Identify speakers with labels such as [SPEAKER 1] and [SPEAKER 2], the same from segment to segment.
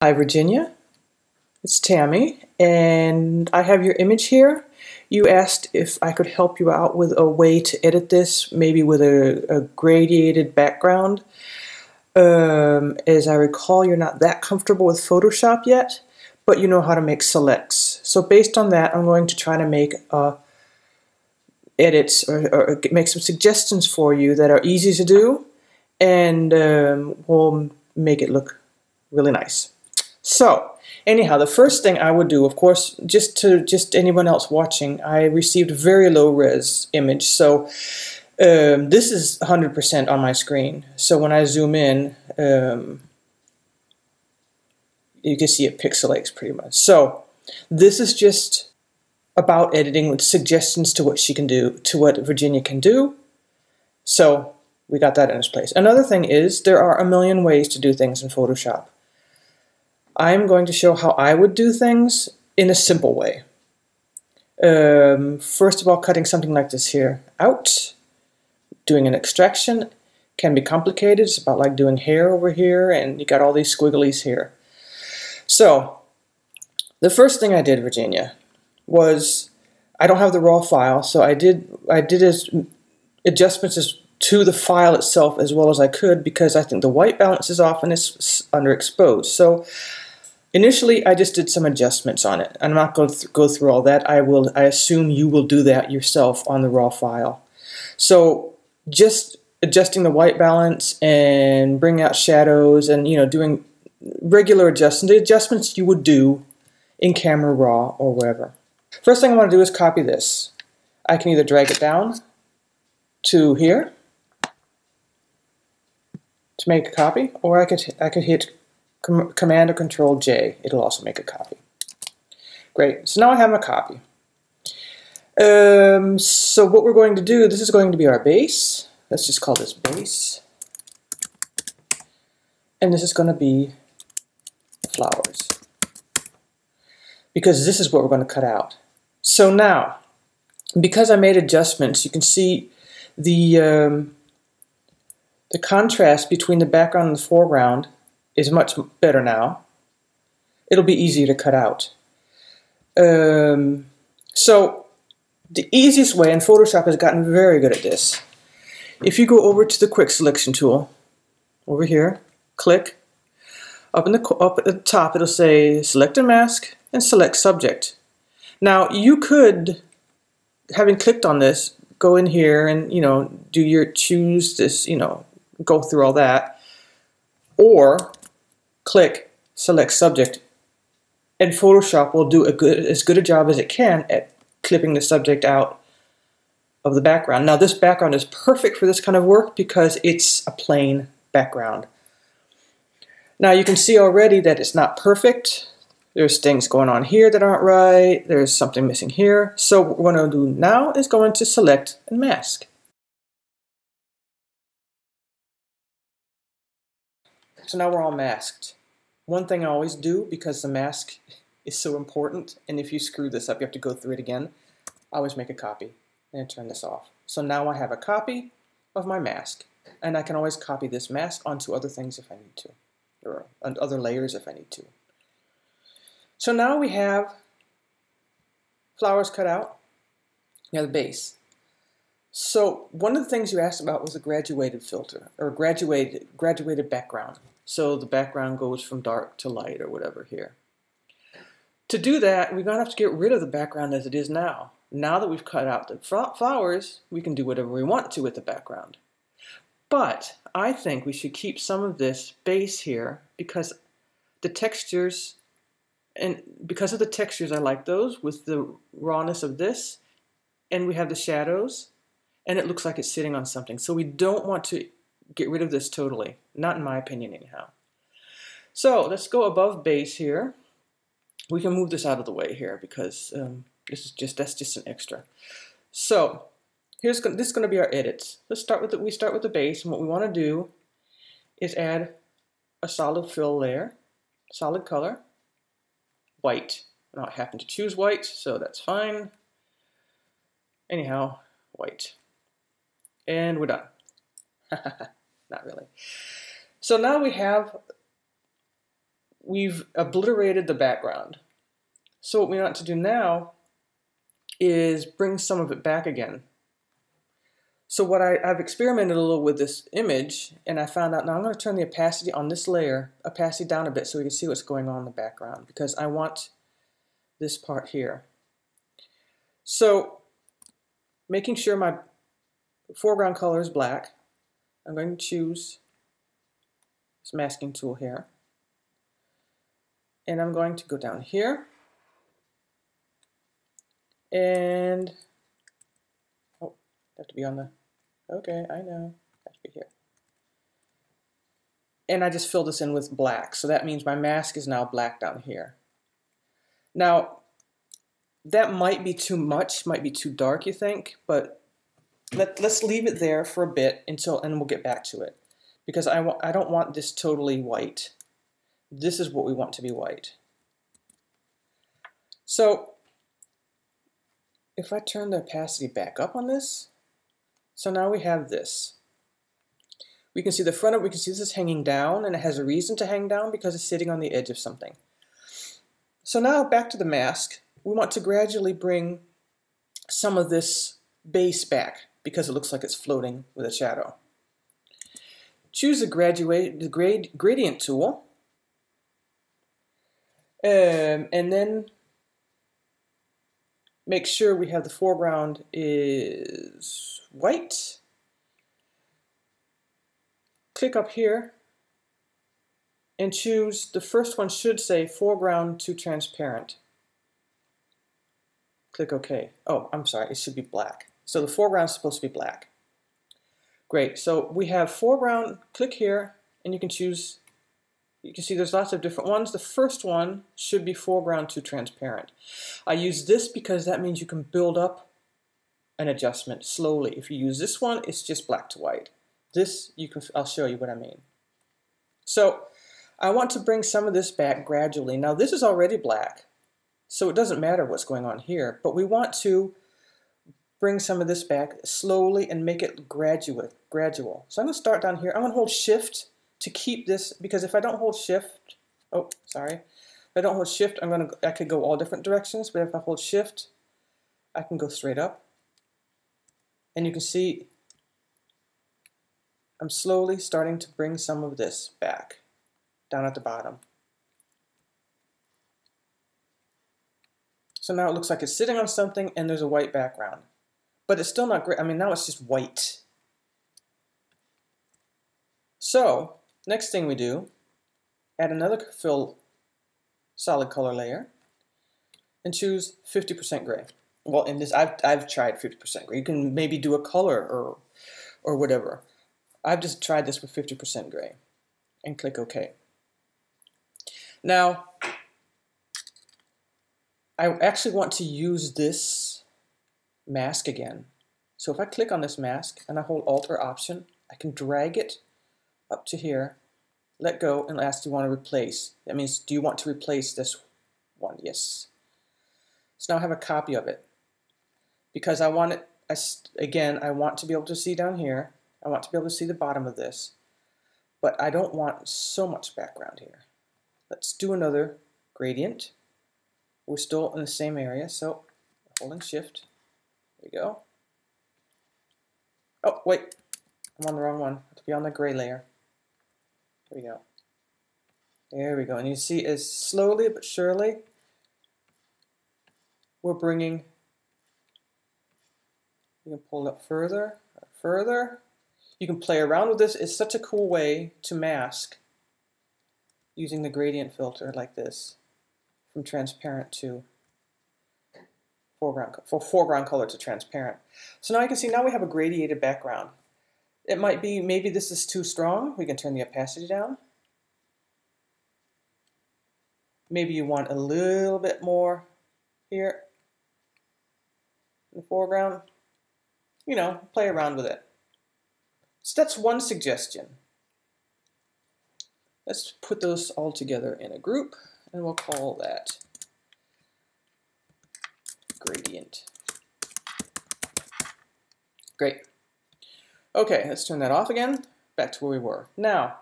[SPEAKER 1] Hi Virginia, it's Tammy, and I have your image here. You asked if I could help you out with a way to edit this, maybe with a gradiated background. As I recall, you're not that comfortable with Photoshop yet, but you know how to make selects. So based on that, I'm going to try to make edits or make some suggestions for you that are easy to do, and will make it look really nice. So anyhow, the first thing I would do, of course, just anyone else watching, I received a very low res image. So this is 100% on my screen. So when I zoom in, you can see it pixelates pretty much. So this is just about editing with suggestions to what she can do, to what Virginia can do. So we got that in its place. Another thing is there are a million ways to do things in Photoshop. I'm going to show how I would do things in a simple way. First of all, cutting something like this here out, doing an extraction can be complicated. It's about like doing hair over here, and you got all these squigglies here. So the first thing I did, Virginia, was I don't have the raw file, so I did as adjustments to the file itself as well as I could, because I think the white balance is off and it's underexposed. So initially, I just did some adjustments on it. I'm not going to go through all that. I assume you will do that yourself on the raw file. So just adjusting the white balance and bringing out shadows and doing regular adjustments, the adjustments you would do in Camera Raw or wherever. First thing I want to do is copy this. I can either drag it down to here to make a copy, or I could hit Command or Control J. It'll also make a copy. Great. So now I have a copy. So what we're going to do, this is going to be our base. Let's just call this base. And this is going to be flowers, because this is what we're going to cut out. So now, because I made adjustments, you can see the contrast between the background and the foreground is much better now. It'll be easier to cut out. So the easiest way, and Photoshop has gotten very good at this, if you go over to the quick selection tool, over here, click, up at the top it'll say select a mask and select subject. Now you could, having clicked on this, go in here and do your choose this, go through all that, or click select subject, and Photoshop will do as good a job as it can at clipping the subject out of the background. Now this background is perfect for this kind of work because it's a plain background. Now you can see already that it's not perfect. There's things going on here that aren't right. There's something missing here. So what we're going to do now is go into select and mask. So now we're all masked. One thing I always do, because the mask is so important, and if you screw this up you have to go through it again, I always make a copy and turn this off. So now I have a copy of my mask, and I can always copy this mask onto other things if I need to, or on other layers if I need to. So now we have flowers cut out. We have the base. So one of the things you asked about was a graduated filter, or graduated background. So the background goes from dark to light or whatever here. To do that, we're going to have to get rid of the background as it is now. Now that we've cut out the flowers, we can do whatever we want to with the background. But I think we should keep some of this base here because the textures, and because of the textures, I like those with the rawness of this, and we have the shadows, and it looks like it's sitting on something. So we don't want to get rid of this totally, not in my opinion anyhow. So let's go above base here. We can move this out of the way here because that's just an extra. So this is going to be our edits. We start with the base, and what we want to do is add a solid fill layer, solid color, white. Now I happen to choose white, so that's fine. Anyhow, white. And we're done. Not really. So now we have we've obliterated the background. So what we want to do now is bring some of it back again. So what I've experimented a little with this image, and I found out, now I'm going to turn the opacity on this layer, opacity down a bit so we can see what's going on in the background, because I want this part here. So making sure my foreground color is black, I'm going to choose this masking tool here, and I'm going to go down here, and oh, have to be on the, okay, I know, have to be here. And I just fill this in with black, so that means my mask is now black down here. Now, that might be too much, might be too dark, you think, but let's leave it there for a bit and we'll get back to it. Because I don't want this totally white. This is what we want to be white. So, if I turn the opacity back up on this, so now we have this. We can see the front of it, we can see this is hanging down, and it has a reason to hang down because it's sitting on the edge of something. So now back to the mask, we want to gradually bring some of this base back because it looks like it's floating with a shadow. Choose the gradient tool, and then make sure we have the foreground is white. Click up here and choose, the first one should say foreground to transparent. Click OK. Oh, I'm sorry, it should be black. So the foreground is supposed to be black. Great, so we have foreground, click here, and you can choose, you can see there's lots of different ones. The first one should be foreground to transparent. I use this because that means you can build up an adjustment slowly. If you use this one, it's just black to white. This, I'll show you what I mean. So I want to bring some of this back gradually. Now this is already black, so it doesn't matter what's going on here, but we want to bring some of this back slowly and make it gradual. So I'm going to start down here. I'm going to hold Shift to keep this, because if I don't hold Shift, oh, sorry. If I don't hold Shift, I could go all different directions, but if I hold Shift, I can go straight up. And you can see I'm slowly starting to bring some of this back down at the bottom. So now it looks like it's sitting on something and there's a white background. But it's still not great. I mean, now it's just white. So, next thing we do, add another fill solid color layer and choose 50% gray. Well, in this, I've tried 50% gray. You can maybe do a color or whatever. I've just tried this with 50% gray and click OK. Now, I actually want to use this mask again. So if I click on this mask and I hold Alt or Option, I can drag it up to here, let go, and ask, do you want to replace? That means, do you want to replace this one? Yes. So now I have a copy of it. Because I want it, again, I want to be able to see down here. I want to be able to see the bottom of this. But I don't want so much background here. Let's do another gradient. We're still in the same area, so holding Shift. There we go. Oh, wait. I'm on the wrong one. I have to be on the gray layer. There we go. There we go. And you see as slowly but surely we're bringing, you can pull it up further, further. You can play around with this. It's such a cool way to mask using the gradient filter like this, from transparent to foreground color to transparent. So now you can see, now we have a gradiated background. It might be, maybe this is too strong. We can turn the opacity down. Maybe you want a little bit more here in the foreground. You know, play around with it. So that's one suggestion. Let's put those all together in a group, and we'll call that gradient. Great. Okay, let's turn that off again. Back to where we were. Now,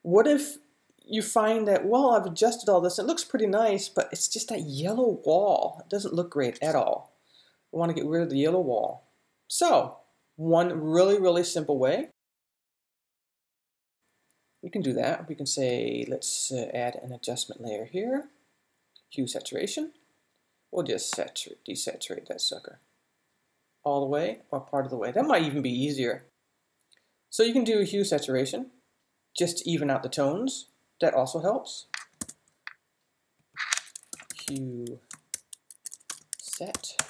[SPEAKER 1] what if you find that, well, I've adjusted all this. It looks pretty nice, but it's just that yellow wall. It doesn't look great at all. I want to get rid of the yellow wall. So, one really simple way, you can do that. We can say, let's add an adjustment layer here. Hue saturation. We'll just desaturate that sucker. All the way or part of the way. That might even be easier. So you can do hue saturation, just to even out the tones. That also helps. Hue set.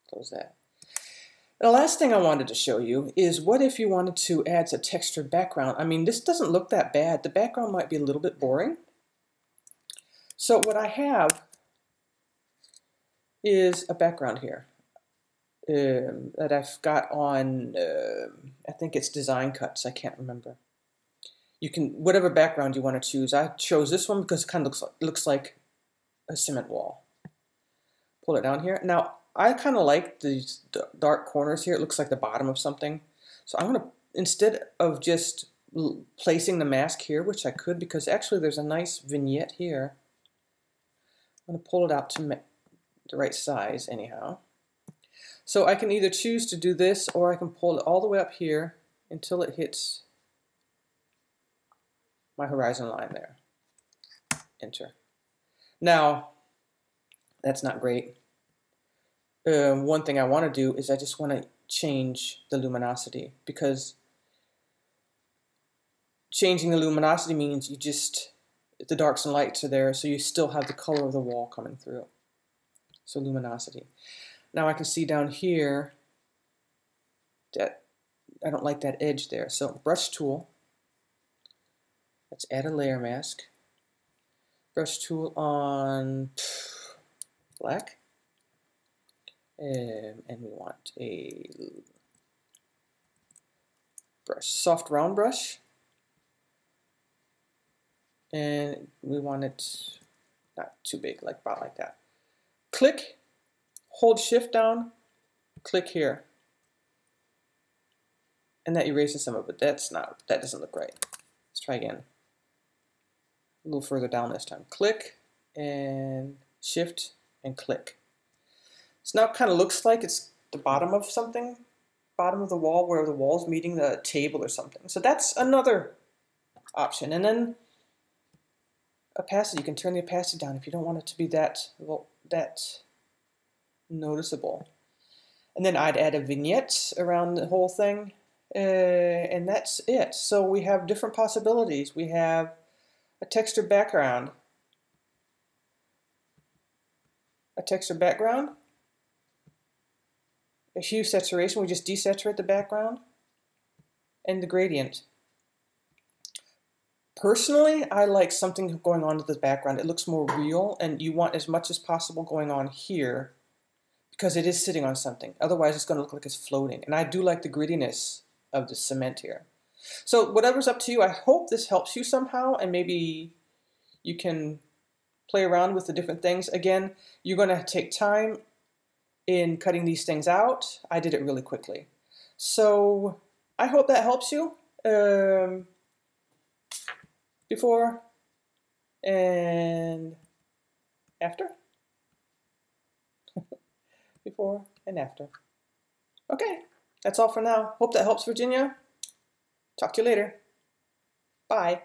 [SPEAKER 1] Close that. And the last thing I wanted to show you is what if you wanted to add a textured background. I mean, this doesn't look that bad. The background might be a little bit boring. So what I have is a background here that I've got on, I think it's Design Cuts, I can't remember. You can, whatever background you want to choose. I chose this one because it kind of looks like a cement wall. Pull it down here. Now, I kind of like these dark corners here. It looks like the bottom of something. So I'm going to, instead of just placing the mask here, which I could because actually there's a nice vignette here, I'm going to pull it out to the right size anyhow. So I can either choose to do this or I can pull it all the way up here until it hits my horizon line there. Enter. Now, that's not great. One thing I want to do is I just want to change the luminosity, because changing the luminosity means you just, the darks and lights are there, so you still have the color of the wall coming through. So luminosity. Now I can see down here that I don't like that edge there. So brush tool. Let's add a layer mask. Brush tool on black. And we want a brush, soft round brush. And we want it not too big, like about like that. Click, hold shift down, click here. And that erases some of it. That doesn't look right. Let's try again. A little further down this time. Click and shift and click. So now it kind of looks like it's the bottom of something, bottom of the wall where the wall's meeting the table or something. So that's another option. And then opacity, you can turn the opacity down if you don't want it to be that, well, that noticeable. And then I'd add a vignette around the whole thing, and that's it. So we have different possibilities. We have a textured background, a hue saturation, we just desaturate the background, and the gradient. Personally, I like something going on with the background. It looks more real, and you want as much as possible going on here because it is sitting on something. Otherwise, it's going to look like it's floating. And I do like the grittiness of the cement here. So whatever's up to you, I hope this helps you somehow, and maybe you can play around with the different things. Again, you're going to take time in cutting these things out. I did it really quickly. So I hope that helps you. Before and after. Before and after. Okay, that's all for now. Hope that helps, Virginia. Talk to you later. Bye.